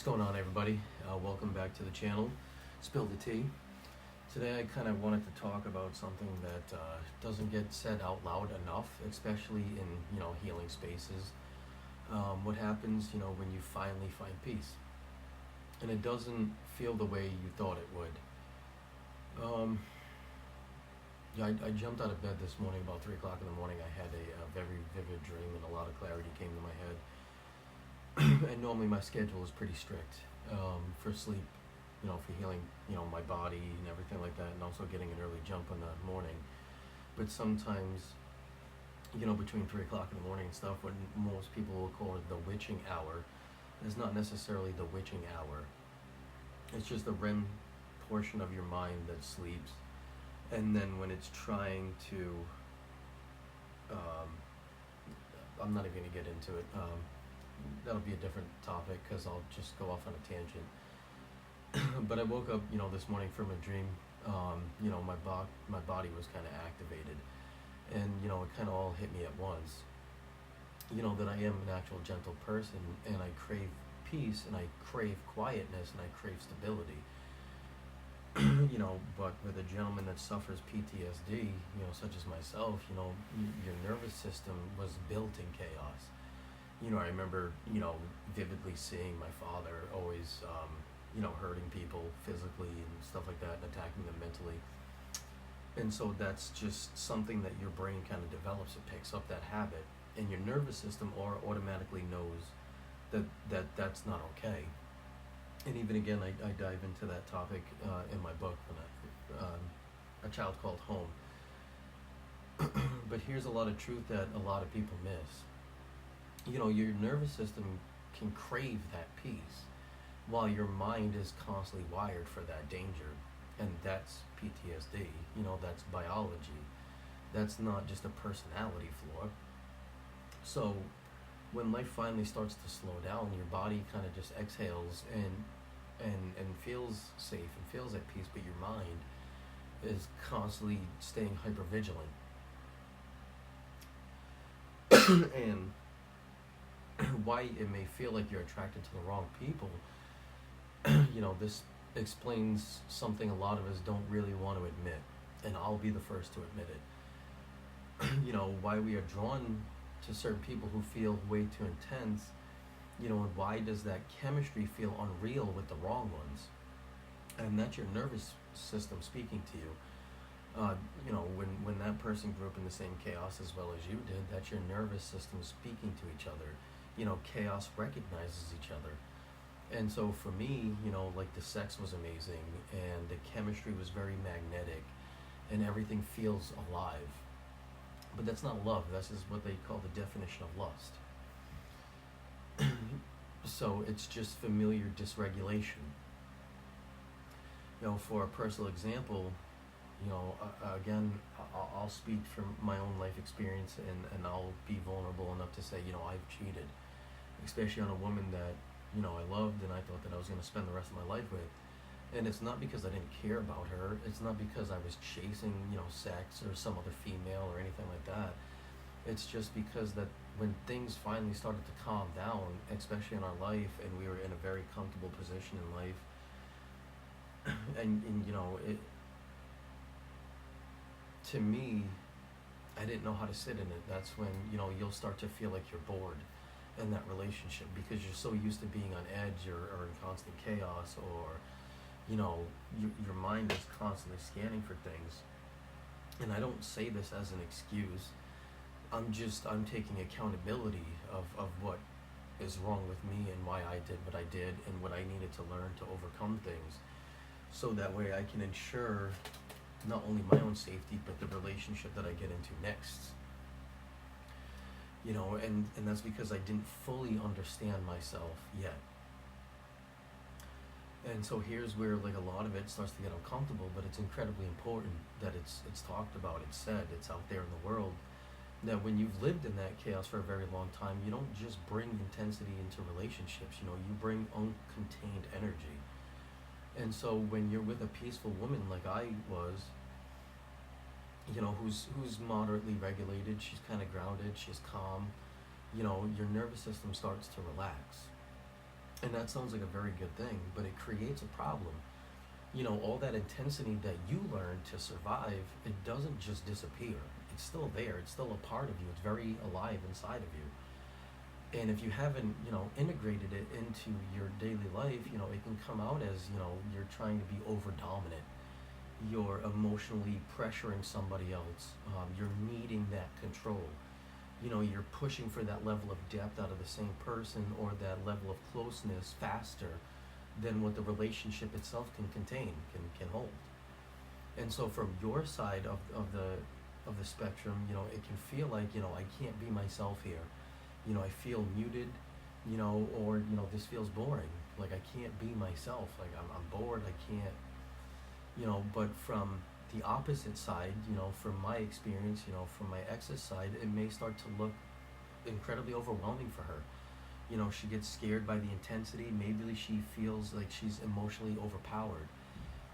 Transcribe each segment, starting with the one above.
going on, everybody? Welcome back to the channel, Spill the Tea. Today I kind of wanted to talk about something that doesn't get said out loud enough, especially in, healing spaces. What happens, when you finally find peace and it doesn't feel the way you thought it would. I jumped out of bed this morning about 3 o'clock in the morning. I had a very vivid dream and a lot of clarity came to my head. And normally my schedule is pretty strict for sleep, for healing, my body and everything like that, and also getting an early jump in the morning. But sometimes, between 3 o'clock in the morning and stuff, what most people will call it the witching hour, is not necessarily the witching hour. It's just the REM portion of your mind that sleeps. And then when it's trying to, I'm not even going to get into it. That'll be a different topic because I'll just go off on a tangent. But I woke up, this morning from a dream. My body was kind of activated, and it kind of all hit me at once. That I am an actual gentle person, and I crave peace, and I crave quietness, and I crave stability. But with a gentleman that suffers PTSD, such as myself, your nervous system was built in chaos. I remember, vividly seeing my father always, hurting people physically and stuff like that, and attacking them mentally. And so that's just something that your brain kind of develops. It picks up that habit, and your nervous system automatically knows that's not okay. And even again, I dive into that topic in my book, A Child Called Home. But here's a lot of truth that a lot of people miss. Your nervous system can crave that peace, while your mind is constantly wired for that danger. And that's PTSD, that's biology. That's not just a personality flaw. So when life finally starts to slow down, your body kind of just exhales and feels safe and feels at peace, but your mind is constantly staying hypervigilant. And why it may feel like you're attracted to the wrong people, this explains something a lot of us don't really want to admit, and I'll be the first to admit it. Why we are drawn to certain people who feel way too intense, and why does that chemistry feel unreal with the wrong ones? And that's your nervous system speaking to you. When that person grew up in the same chaos as well as you did, that's your nervous system speaking to each other. Chaos recognizes each other. And so for me, the sex was amazing, and the chemistry was very magnetic, and everything feels alive. But that's not love. This is what they call the definition of lust. So it's just familiar dysregulation. For a personal example, again, I'll speak from my own life experience, and I'll be vulnerable enough to say, I've cheated, especially on a woman that, I loved and I thought that I was going to spend the rest of my life with. And it's not because I didn't care about her. It's not because I was chasing, sex or some other female or anything like that. It's just because that when things finally started to calm down, especially in our life, and we were in a very comfortable position in life, and to me, I didn't know how to sit in it. That's when, you'll start to feel like you're bored in that relationship, because you're so used to being on edge or in constant chaos, or, your mind is constantly scanning for things. And I don't say this as an excuse. I'm taking accountability of what is wrong with me and why I did what I did and what I needed to learn to overcome things. So that way I can ensure not only my own safety, but the relationship that I get into next. And that's because I didn't fully understand myself yet. And so here's where a lot of it starts to get uncomfortable, but it's incredibly important that it's talked about, it's said, it's out there in the world. That when you've lived in that chaos for a very long time, you don't just bring intensity into relationships, you bring uncontained energy. And so when you're with a peaceful woman like I was, who's moderately regulated, she's kind of grounded, she's calm, your nervous system starts to relax. And that sounds like a very good thing, but it creates a problem. All that intensity that you learn to survive, it doesn't just disappear. It's still there. It's still a part of you. It's very alive inside of you. And if you haven't, integrated it into your daily life, it can come out as, you're trying to be over dominant. You're emotionally pressuring somebody else. You're needing that control. You're pushing for that level of depth out of the same person, or that level of closeness faster than what the relationship itself can contain, can hold. And so from your side of the spectrum, it can feel like, I can't be myself here. I feel muted, or, this feels boring. Like I can't be myself. Like I'm bored. I can't, but from the opposite side, from my experience, from my ex's side, it may start to look incredibly overwhelming for her. She gets scared by the intensity. Maybe she feels like she's emotionally overpowered,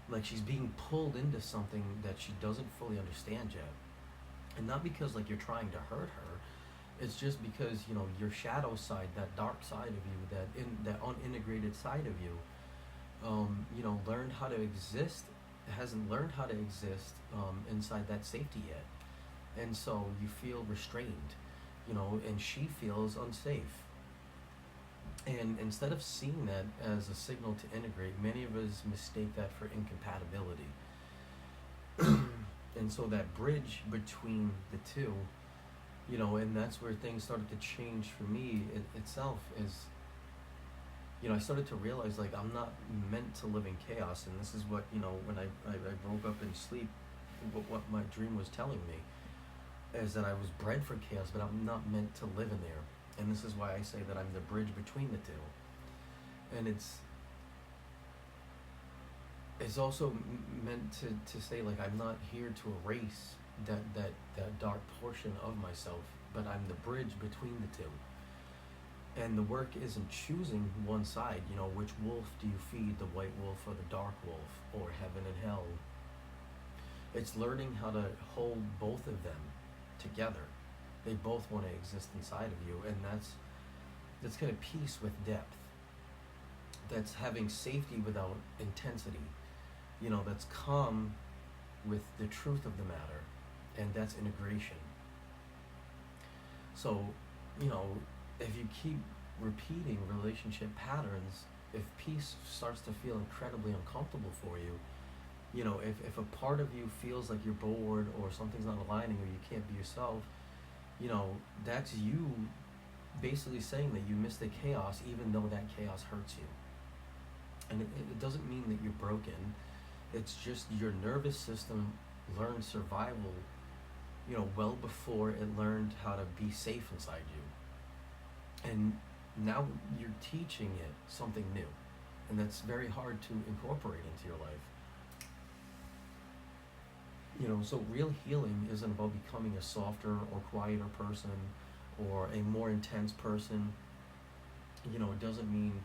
like she's being pulled into something that she doesn't fully understand yet. And not because like you're trying to hurt her, it's just because your shadow side, that dark side of you, that unintegrated side of you, learned how to exist, hasn't learned how to exist inside that safety yet. And so you feel restrained, and she feels unsafe. And instead of seeing that as a signal to integrate, many of us mistake that for incompatibility. And so that bridge between the two, and that's where things started to change for me itself is, I started to realize like I'm not meant to live in chaos. And this is what, when I woke up in sleep, what my dream was telling me is that I was bred for chaos, but I'm not meant to live in there. And this is why I say that I'm the bridge between the two. And it's also meant to say like I'm not here to erase that dark portion of myself, but I'm the bridge between the two. And the work isn't choosing one side, which wolf do you feed, the white wolf or the dark wolf, or heaven and hell. It's learning how to hold both of them together. They both want to exist inside of you, and that's kind of peace with depth. That's having safety without intensity. That's calm with the truth of the matter, and that's integration. So, if you keep repeating relationship patterns, if peace starts to feel incredibly uncomfortable for you, if a part of you feels like you're bored or something's not aligning or you can't be yourself, that's you basically saying that you miss the chaos, even though that chaos hurts you. And it doesn't mean that you're broken. It's just your nervous system learned survival, well before it learned how to be safe inside you. And now you're teaching it something new. And that's very hard to incorporate into your life. So real healing isn't about becoming a softer or quieter person or a more intense person. It doesn't mean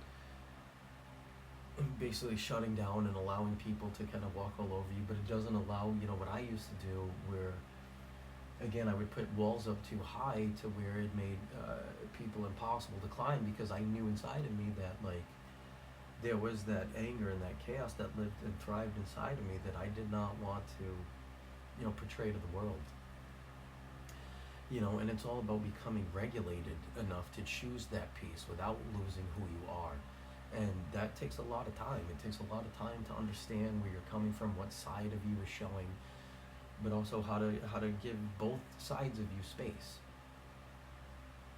basically shutting down and allowing people to kind of walk all over you, but it doesn't allow, what I used to do where, again, I would put walls up too high to where it made people impossible to climb, because I knew inside of me that, like, there was that anger and that chaos that lived and thrived inside of me that I did not want to, portray to the world. And it's all about becoming regulated enough to choose that peace without losing who you are. And that takes a lot of time. It takes a lot of time to understand where you're coming from, what side of you is showing, but also how to give both sides of you space.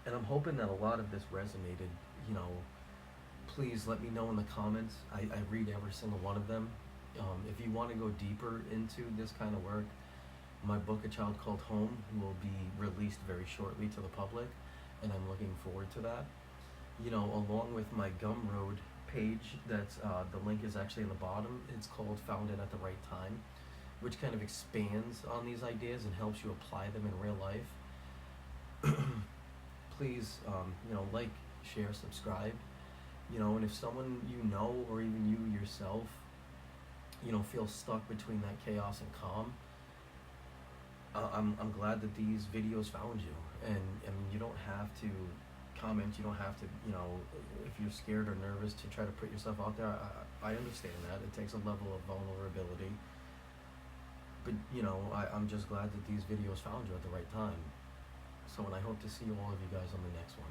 And I'm hoping that a lot of this resonated. Please let me know in the comments. I read every single one of them. If you want to go deeper into this kind of work, my book, A Child Called Home, will be released very shortly to the public, and I'm looking forward to that. Along with my Gumroad page, that's the link is actually in the bottom. It's called Found It at the Right Time, which kind of expands on these ideas and helps you apply them in real life. Please, like, share, subscribe. And if someone or even you yourself, feel stuck between that chaos and calm, I'm glad that these videos found you. And I mean, you don't have to comment. You don't have to, if you're scared or nervous to try to put yourself out there. I understand that. It takes a level of vulnerability. But, I'm just glad that these videos found you at the right time. So, and I hope to see all of you guys on the next one.